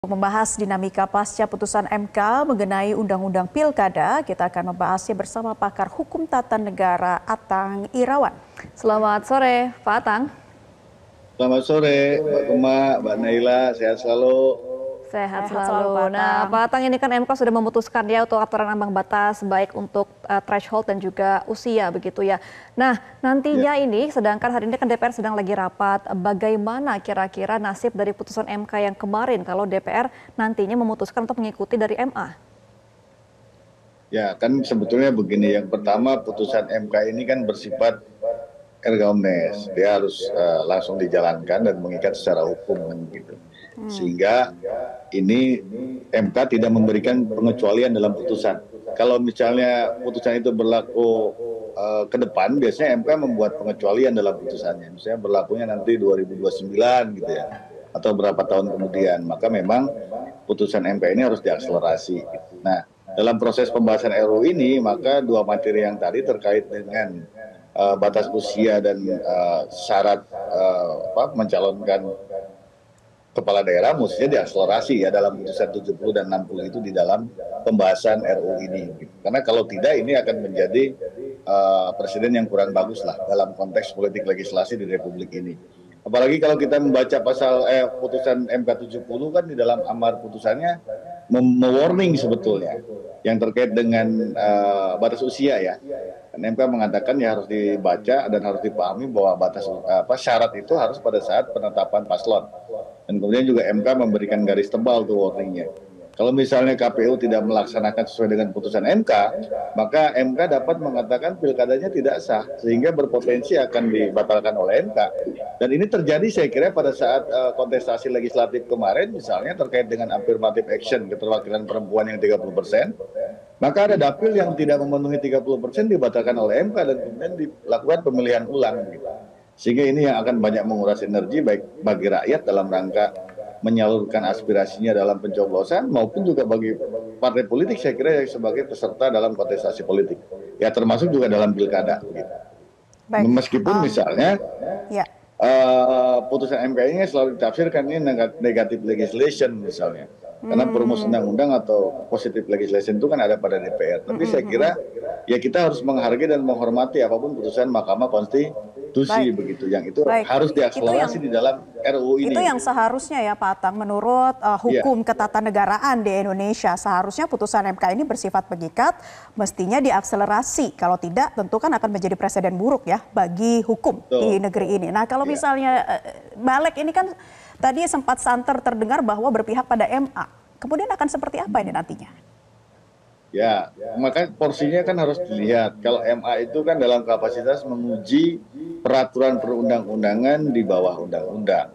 Untuk membahas dinamika pasca putusan MK mengenai Undang-Undang Pilkada, kita akan membahasnya bersama pakar hukum tata negara Atang Irawan. Selamat sore, Pak Atang. Selamat sore, Mbak Gema, Mbak Naila, sehat selalu. Sehat selalu. Nah, Pak Atang, ini kan MK sudah memutuskan ya untuk aturan ambang batas baik untuk threshold dan juga usia begitu ya. Nah, nantinya ini sedangkan hari ini kan DPR sedang lagi rapat. Bagaimana kira-kira nasib dari putusan MK yang kemarin kalau DPR nantinya memutuskan untuk mengikuti dari MA? Ya, kan sebetulnya begini. Yang pertama, putusan MK ini kan bersifat erga omnes. Dia harus langsung dijalankan dan mengikat secara hukum kan gitu. Sehingga ini MK tidak memberikan pengecualian dalam putusan. Kalau misalnya putusan itu berlaku ke depan, biasanya MK membuat pengecualian dalam putusannya. Misalnya berlakunya nanti 2029 gitu ya, atau berapa tahun kemudian. Maka memang putusan MK ini harus diakselerasi. Nah, dalam proses pembahasan RUU ini, maka dua materi yang tadi terkait dengan batas usia dan syarat mencalonkan kepala daerah mestinya diakselerasi ya dalam putusan 70 dan 60 itu di dalam pembahasan RUU ini. Karena kalau tidak ini akan menjadi presiden yang kurang bagus lah dalam konteks politik legislasi di Republik ini. Apalagi kalau kita membaca pasal putusan MK 70 kan di dalam amar putusannya mewarning sebetulnya yang terkait dengan batas usia ya. Dan MK mengatakan ya harus dibaca dan harus dipahami bahwa batas syarat itu harus pada saat penetapan paslon. Dan kemudian juga MK memberikan garis tebal tuh warningnya. Kalau misalnya KPU tidak melaksanakan sesuai dengan putusan MK, maka MK dapat mengatakan pilkadanya tidak sah, sehingga berpotensi akan dibatalkan oleh MK. Dan ini terjadi saya kira pada saat kontestasi legislatif kemarin, misalnya terkait dengan affirmative action, keterwakilan perempuan yang 30%, maka ada dapil yang tidak memenuhi 30% dibatalkan oleh MK dan kemudian dilakukan pemilihan ulang. Sehingga ini yang akan banyak menguras energi baik bagi rakyat dalam rangka menyalurkan aspirasinya dalam pencoblosan maupun juga bagi partai politik saya kira sebagai peserta dalam kontestasi politik. Ya termasuk juga dalam pilkada. Baik. Meskipun misalnya putusan MK ini selalu ditafsirkan ini negative legislation misalnya. Karena perumus undang-undang atau positive legislation itu kan ada pada DPR. Tapi saya kira ya kita harus menghargai dan menghormati apapun putusan Mahkamah Konstitusi begitu. Yang itu harus diakselerasi di dalam RUU ini. Itu yang seharusnya ya Pak Atang, menurut hukum ketatanegaraan di Indonesia seharusnya putusan MK ini bersifat mengikat, mestinya diakselerasi. Kalau tidak tentu kan akan menjadi presiden buruk ya bagi hukum di negeri ini. Nah kalau misalnya balik ini kan tadi sempat santer terdengar bahwa berpihak pada MA. Kemudian akan seperti apa ini nantinya? Ya, maka porsinya kan harus dilihat. Kalau MA itu kan dalam kapasitas menguji peraturan perundang-undangan di bawah undang-undang.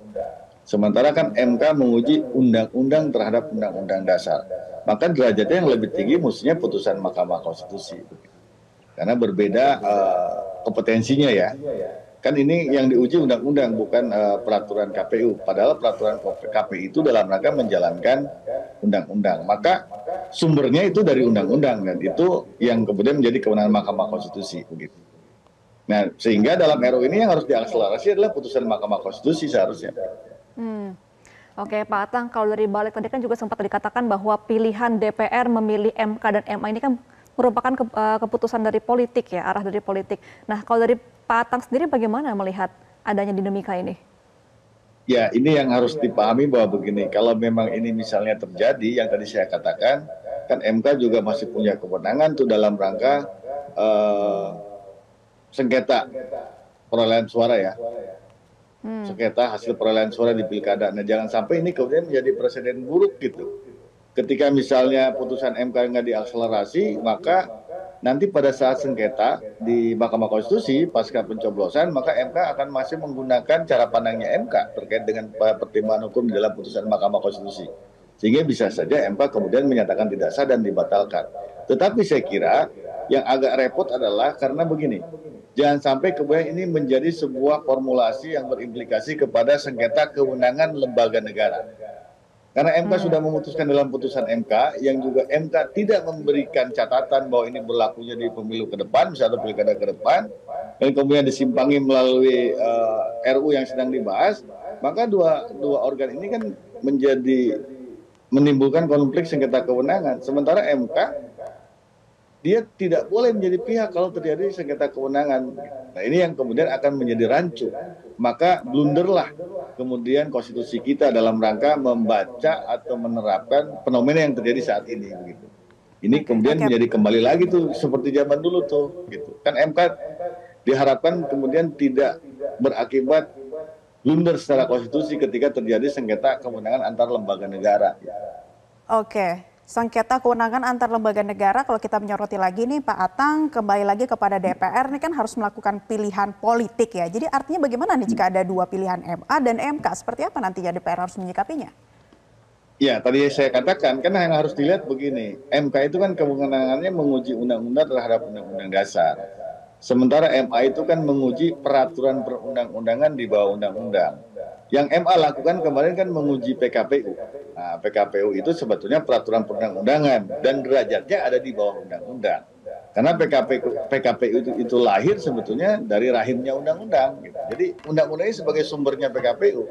Sementara kan MK menguji undang-undang terhadap undang-undang dasar. Maka derajatnya yang lebih tinggi mestinya putusan Mahkamah Konstitusi. Karena berbeda kompetensinya ya. Kan ini yang diuji undang-undang bukan peraturan KPU. Padahal peraturan KPU itu dalam rangka menjalankan undang-undang. Maka sumbernya itu dari undang-undang dan itu yang kemudian menjadi kewenangan Mahkamah Konstitusi begitu. Nah, sehingga dalam RUU ini yang harus diakselerasi adalah putusan Mahkamah Konstitusi seharusnya. Oke Pak Atang, kalau dari balik tadi kan juga sempat dikatakan bahwa pilihan DPR memilih MK dan MA ini kan merupakan keputusan dari politik ya, arah dari politik. Nah, kalau dari Pak Atang sendiri bagaimana melihat adanya dinamika ini? Ya, ini yang harus dipahami bahwa begini, kalau memang ini misalnya terjadi, yang tadi saya katakan, kan MK juga masih punya kewenangan tuh dalam rangka sengketa perolehan suara ya. Sengketa hasil perolehan suara di pilkada. Nah, jangan sampai ini kemudian menjadi presiden buruk gitu. Ketika misalnya putusan MK nggak diakselerasi, maka nanti pada saat sengketa di Mahkamah Konstitusi pasca pencoblosan, maka MK akan masih menggunakan cara pandangnya MK terkait dengan pertimbangan hukum di dalam putusan Mahkamah Konstitusi. Sehingga bisa saja MK kemudian menyatakan tidak sah dan dibatalkan. Tetapi saya kira yang agak repot adalah karena begini, jangan sampai kemudian ini menjadi sebuah formulasi yang berimplikasi kepada sengketa kewenangan lembaga negara. Karena MK sudah memutuskan dalam putusan MK, yang juga MK tidak memberikan catatan bahwa ini berlakunya di pemilu ke depan, misalnya pilkada ke depan, dan kemudian disimpangi melalui RU yang sedang dibahas, maka dua organ ini kan menjadi menimbulkan konflik sengketa kewenangan. Sementara MK dia tidak boleh menjadi pihak kalau terjadi sengketa kewenangan. Nah ini yang kemudian akan menjadi rancu. Maka blunderlah kemudian konstitusi kita dalam rangka membaca atau menerapkan fenomena yang terjadi saat ini. Begitu. Ini Oke, kemudian oke. menjadi kembali lagi tuh seperti zaman dulu tuh. Gitu. Kan MK diharapkan kemudian tidak berakibat blunder secara konstitusi ketika terjadi sengketa kewenangan antar lembaga negara. Oke, sengketa kewenangan antar lembaga negara kalau kita menyoroti lagi nih Pak Atang, kembali lagi kepada DPR ini kan harus melakukan pilihan politik ya. Jadi artinya bagaimana nih jika ada dua pilihan MA dan MK? Seperti apa nantinya DPR harus menyikapinya? Ya, tadi saya katakan, kan yang harus dilihat begini, MK itu kan kewenangannya menguji undang-undang terhadap undang-undang dasar. Sementara MA itu kan menguji peraturan perundang-undangan di bawah undang-undang. Yang MA lakukan kemarin kan menguji PKPU. Nah, PKPU itu sebetulnya peraturan perundang-undangan dan derajatnya ada di bawah undang-undang. Karena PKPU itu lahir sebetulnya dari rahimnya undang-undang. Gitu. Jadi undang-undang ini sebagai sumbernya PKPU.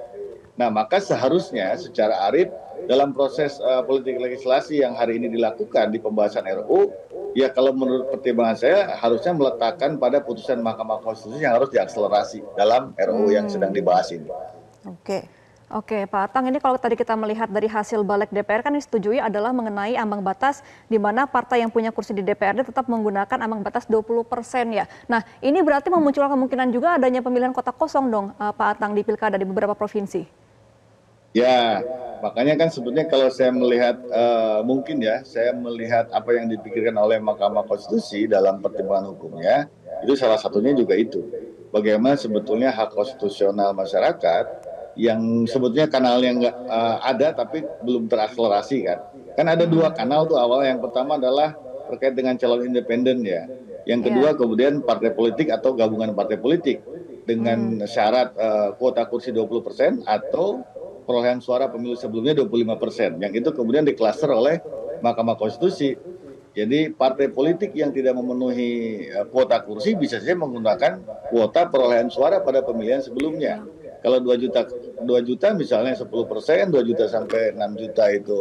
Nah, maka seharusnya secara arif dalam proses politik legislasi yang hari ini dilakukan di pembahasan RUU, ya kalau menurut pertimbangan saya harusnya meletakkan pada putusan Mahkamah Konstitusi yang harus diakselerasi dalam RUU yang sedang dibahas ini. Oke. Oke, Pak Atang, ini kalau tadi kita melihat dari hasil balik DPR kan disetujui adalah mengenai ambang batas di mana partai yang punya kursi di DPRD tetap menggunakan ambang batas 20% ya. Nah, ini berarti memunculkan kemungkinan juga adanya pemilihan kotak kosong dong, Pak Atang, di pilkada di beberapa provinsi. Ya, makanya kan sebetulnya kalau saya melihat mungkin ya, saya melihat apa yang dipikirkan oleh Mahkamah Konstitusi dalam pertimbangan hukumnya, itu salah satunya juga itu. Bagaimana sebetulnya hak konstitusional masyarakat yang sebetulnya kanalnya nggak ada tapi belum terakselerasi kan. Kan ada dua kanal tuh awal. Yang pertama adalah terkait dengan calon independen ya. Yang kedua Iya. kemudian partai politik atau gabungan partai politik dengan syarat kuota kursi 20% atau perolehan suara pemilu sebelumnya 25%. Yang itu kemudian diklaster oleh Mahkamah Konstitusi. Jadi partai politik yang tidak memenuhi kuota kursi bisa saja menggunakan kuota perolehan suara pada pemilihan sebelumnya. Kalau 2 juta misalnya 10%, 2 juta sampai 6 juta itu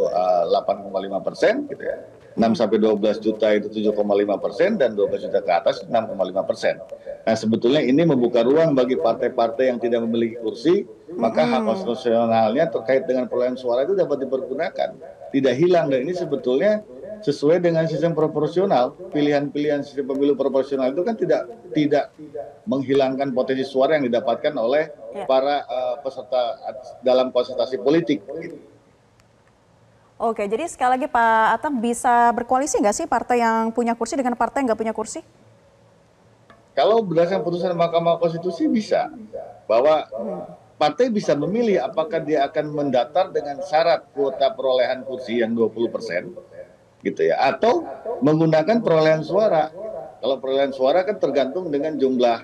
8,5%, gitu ya. 6 sampai 12 juta itu 7,5% dan 12 juta ke atas 6,5%. Nah sebetulnya ini membuka ruang bagi partai-partai yang tidak memiliki kursi, maka hak konstitusionalnya terkait dengan perolehan suara itu dapat dipergunakan, tidak hilang. Dan ini sebetulnya sesuai dengan sistem proporsional. Pilihan-pilihan sistem pemilu proporsional itu kan tidak menghilangkan potensi suara yang didapatkan oleh para peserta dalam konsultasi politik. Oke, jadi sekali lagi Pak Atang, bisa berkoalisi nggak sih partai yang punya kursi dengan partai yang nggak punya kursi? Kalau berdasarkan putusan Mahkamah Konstitusi bisa, bahwa partai bisa memilih apakah dia akan mendaftar dengan syarat kuota perolehan kursi yang 20%, gitu ya, atau menggunakan perolehan suara. Kalau perolehan suara kan tergantung dengan jumlah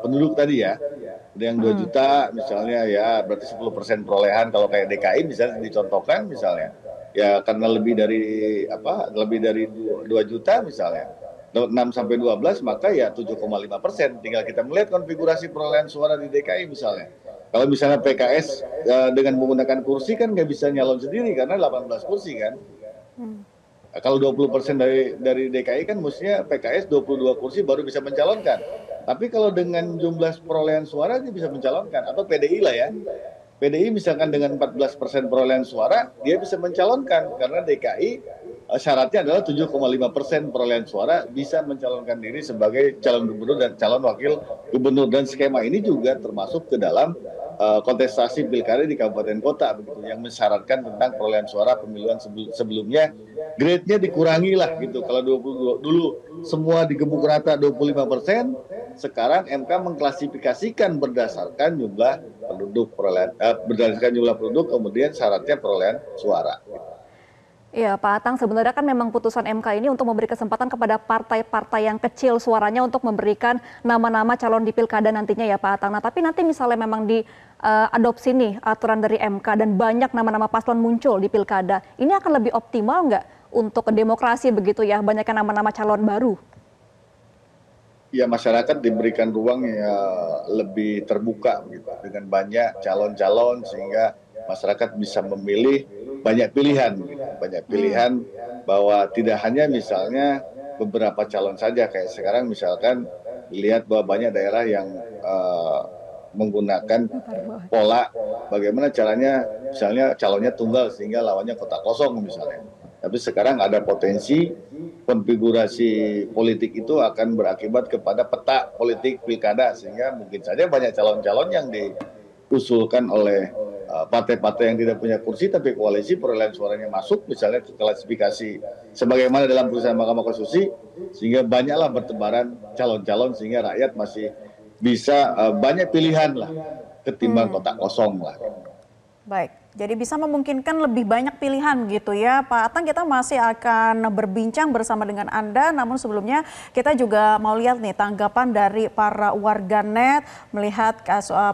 penduduk tadi ya. Ada yang 2 juta misalnya ya berarti 10% perolehan. Kalau kayak DKI misalnya dicontohkan misalnya ya karena lebih dari 2 juta misalnya 6 sampai 12 maka ya 7,5%. Tinggal kita melihat konfigurasi perolehan suara di DKI misalnya. Kalau misalnya PKS dengan menggunakan kursi kan nggak bisa nyalon sendiri karena 18 kursi kan. Kalau 20% dari DKI kan mestinya PKS 22 kursi baru bisa mencalonkan. Tapi kalau dengan jumlah perolehan suara dia bisa mencalonkan, atau PDI lah ya. PDI misalkan dengan 14% perolehan suara dia bisa mencalonkan karena DKI syaratnya adalah 7,5% perolehan suara bisa mencalonkan diri sebagai calon gubernur dan calon wakil gubernur. Dan skema ini juga termasuk ke dalam kontestasi pilkada di kabupaten kota begitu yang mensyaratkan tentang perolehan suara pemilihan sebelumnya grade-nya dikurangi lah gitu. Kalau 20 dulu semua digebuk rata 25%, sekarang MK mengklasifikasikan berdasarkan jumlah penduduk berdasarkan jumlah penduduk kemudian syaratnya perolehan suara. Iya, Pak Atang, sebenarnya kan memang putusan MK ini untuk memberi kesempatan kepada partai-partai yang kecil suaranya untuk memberikan nama-nama calon di pilkada nantinya ya Pak Atang. Nah, tapi nanti misalnya memang diadopsi nih aturan dari MK dan banyak nama-nama paslon muncul di pilkada, ini akan lebih optimal nggak untuk demokrasi begitu ya, banyaknya nama-nama calon baru? Ya masyarakat diberikan ruang ya lebih terbuka gitu, dengan banyak calon-calon sehingga masyarakat bisa memilih banyak pilihan, gitu. Banyak pilihan bahwa tidak hanya misalnya beberapa calon saja, kayak sekarang misalkan lihat bahwa banyak daerah yang menggunakan pola bagaimana caranya misalnya calonnya tunggal sehingga lawannya kotak kosong misalnya. Tapi sekarang ada potensi konfigurasi politik itu akan berakibat kepada peta politik pilkada, sehingga mungkin saja banyak calon-calon yang diusulkan oleh partai-partai yang tidak punya kursi tapi koalisi perolehan suaranya masuk misalnya ke klasifikasi sebagaimana dalam putusan Mahkamah Konstitusi, sehingga banyaklah bertebaran calon-calon sehingga rakyat masih bisa banyak pilihan lah ketimbang kotak kosong lah. Baik, jadi bisa memungkinkan lebih banyak pilihan gitu ya Pak Atang. Kita masih akan berbincang bersama dengan Anda, namun sebelumnya kita juga mau lihat nih tanggapan dari para warganet melihat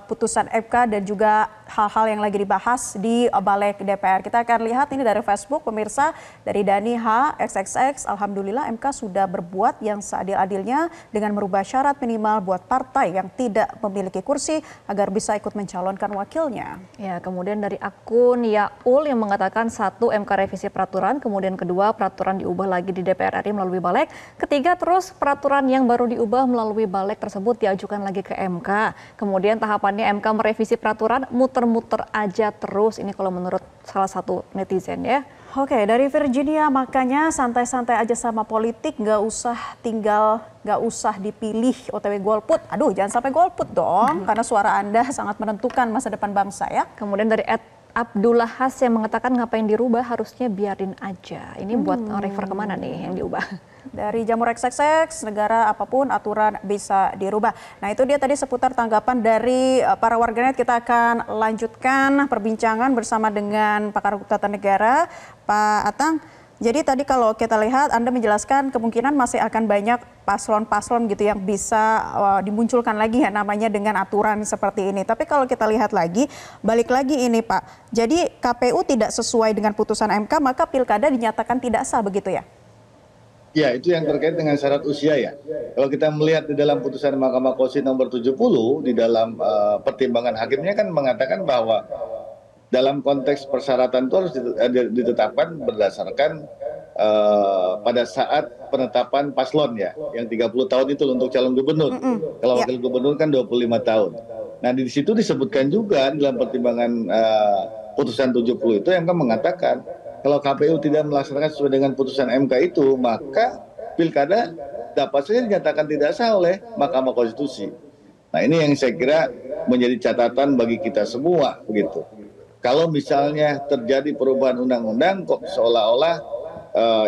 putusan MK dan juga hal-hal yang lagi dibahas di Balik DPR. Kita akan lihat ini dari Facebook pemirsa, dari Dani H XXX, Alhamdulillah MK sudah berbuat yang seadil-adilnya dengan merubah syarat minimal buat partai yang tidak memiliki kursi agar bisa ikut mencalonkan wakilnya. Ya, kemudian dari akun Yaul yang mengatakan 1, MK revisi peraturan, kemudian 2, peraturan diubah lagi di DPR RI melalui Balik, 3, terus peraturan yang baru diubah melalui Balik tersebut diajukan lagi ke MK. Kemudian tahapannya MK merevisi peraturan, muter-muter aja terus. Ini kalau menurut salah satu netizen ya. Oke, dari Virginia, makanya santai-santai aja sama politik, nggak usah dipilih OTW golput. Aduh, jangan sampai golput dong, karena suara Anda sangat menentukan masa depan bangsa ya. Kemudian dari Abdullah Has yang mengatakan ngapain dirubah, harusnya biarin aja. Ini buat refer kemana nih yang diubah? Dari Jamur XXX, negara apapun aturan bisa dirubah. Nah itu dia tadi seputar tanggapan dari para warganet. Kita akan lanjutkan perbincangan bersama dengan pakar hukum tata negara, Pak Atang. Jadi tadi kalau kita lihat Anda menjelaskan kemungkinan masih akan banyak paslon-paslon gitu yang bisa dimunculkan lagi ya namanya dengan aturan seperti ini. Tapi kalau kita lihat lagi, balik lagi ini Pak. Jadi KPU tidak sesuai dengan putusan MK, maka pilkada dinyatakan tidak sah begitu ya? Ya, itu yang terkait dengan syarat usia ya. Kalau kita melihat di dalam putusan Mahkamah Konstitusi nomor 70, di dalam pertimbangan hakimnya kan mengatakan bahwa dalam konteks persyaratan itu harus ditetapkan berdasarkan pada saat penetapan paslon ya, yang 30 tahun itu untuk calon gubernur. Kalau wakil gubernur kan 25 tahun. Nah, di situ disebutkan juga dalam pertimbangan putusan 70 itu yang mengatakan kalau KPU tidak melaksanakan sesuai dengan putusan MK itu, maka pilkada dapat saja dinyatakan tidak sah oleh Mahkamah Konstitusi. Nah, ini yang saya kira menjadi catatan bagi kita semua begitu. Kalau misalnya terjadi perubahan undang-undang kok seolah-olah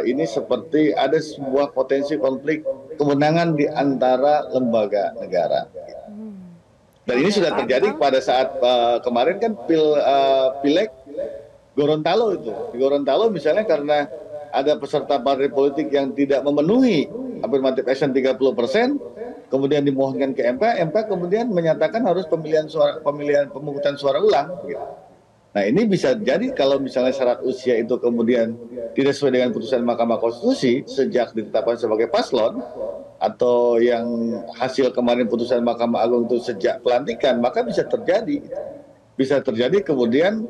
ini seperti ada sebuah potensi konflik kewenangan di antara lembaga negara. Dan ini sudah terjadi pada saat kemarin kan Pileg Gorontalo itu. Di Gorontalo misalnya karena ada peserta partai politik yang tidak memenuhi affirmative action 30%, kemudian dimohonkan ke MK kemudian menyatakan harus pemungutan suara ulang. Gitu. Nah ini bisa jadi kalau misalnya syarat usia itu kemudian tidak sesuai dengan putusan Mahkamah Konstitusi sejak ditetapkan sebagai paslon, atau yang hasil kemarin putusan Mahkamah Agung itu sejak pelantikan, maka bisa terjadi. Bisa terjadi kemudian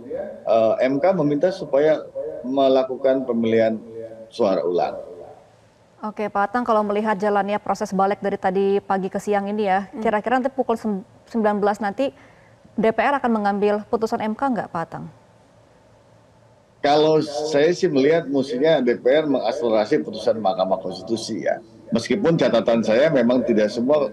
MK meminta supaya melakukan pemilihan suara ulang. Oke Pak Atang, kalau melihat jalannya proses balik dari tadi pagi ke siang ini ya, kira-kira nanti pukul 19 nanti DPR akan mengambil putusan MK nggak Pak Atang? Kalau saya sih melihat mestinya DPR mengakselerasi putusan Mahkamah Konstitusi ya. Meskipun catatan saya memang tidak semua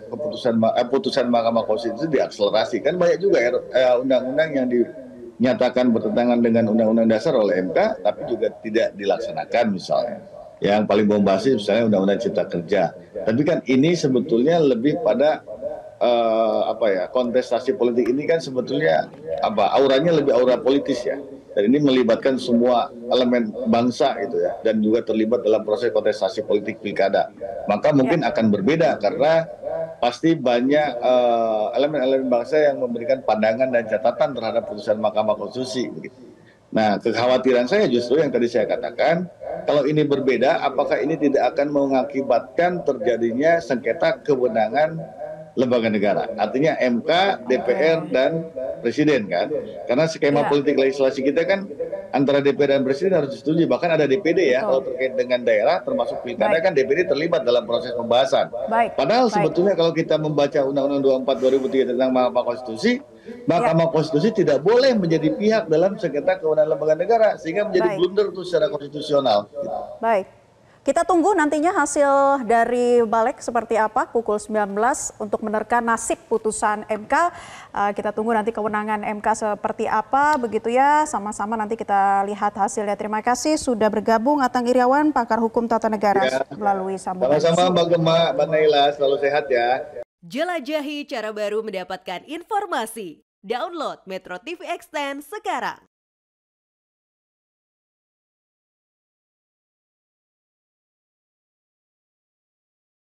putusan Mahkamah Konstitusi diakselerasi. Kan banyak juga undang-undang yang dinyatakan bertentangan dengan Undang-Undang Dasar oleh MK, tapi juga tidak dilaksanakan misalnya. Yang paling bombastis misalnya Undang-Undang Cipta Kerja. Tapi kan ini sebetulnya lebih pada kontestasi politik ini kan sebetulnya auranya lebih aura politis ya. Dan ini melibatkan semua elemen bangsa gitu ya, dan juga terlibat dalam proses kontestasi politik pilkada. Maka mungkin akan berbeda karena pasti banyak elemen-elemen bangsa yang memberikan pandangan dan catatan terhadap putusan Mahkamah Konstitusi. Nah, kekhawatiran saya justru yang tadi saya katakan, kalau ini berbeda, apakah ini tidak akan mengakibatkan terjadinya sengketa kewenangan lembaga negara. Artinya MK, DPR, dan Presiden kan. Karena skema politik legislasi kita kan antara DPR dan Presiden harus disetujui. Bahkan ada DPD ya, kalau terkait dengan daerah termasuk pilkada kan DPD terlibat dalam proses pembahasan. Padahal sebetulnya kalau kita membaca Undang-Undang 24 2003 tentang Mahkamah Konstitusi, Mahkamah Konstitusi tidak boleh menjadi pihak dalam sengketa kewenangan lembaga negara, sehingga menjadi blunder itu secara konstitusional. Baik. Kita tunggu nantinya hasil dari Balik seperti apa pukul 19 untuk menerka nasib putusan MK. Kita tunggu nanti kewenangan MK seperti apa begitu ya. Sama-sama nanti kita lihat hasilnya. Terima kasih sudah bergabung Atang Iriawan, pakar hukum tata negara melalui sambungan. Sama-sama Mbak Gemma, Mbak Naila, selalu sehat ya. Jelajahi cara baru mendapatkan informasi. Download Metro TV Extend sekarang.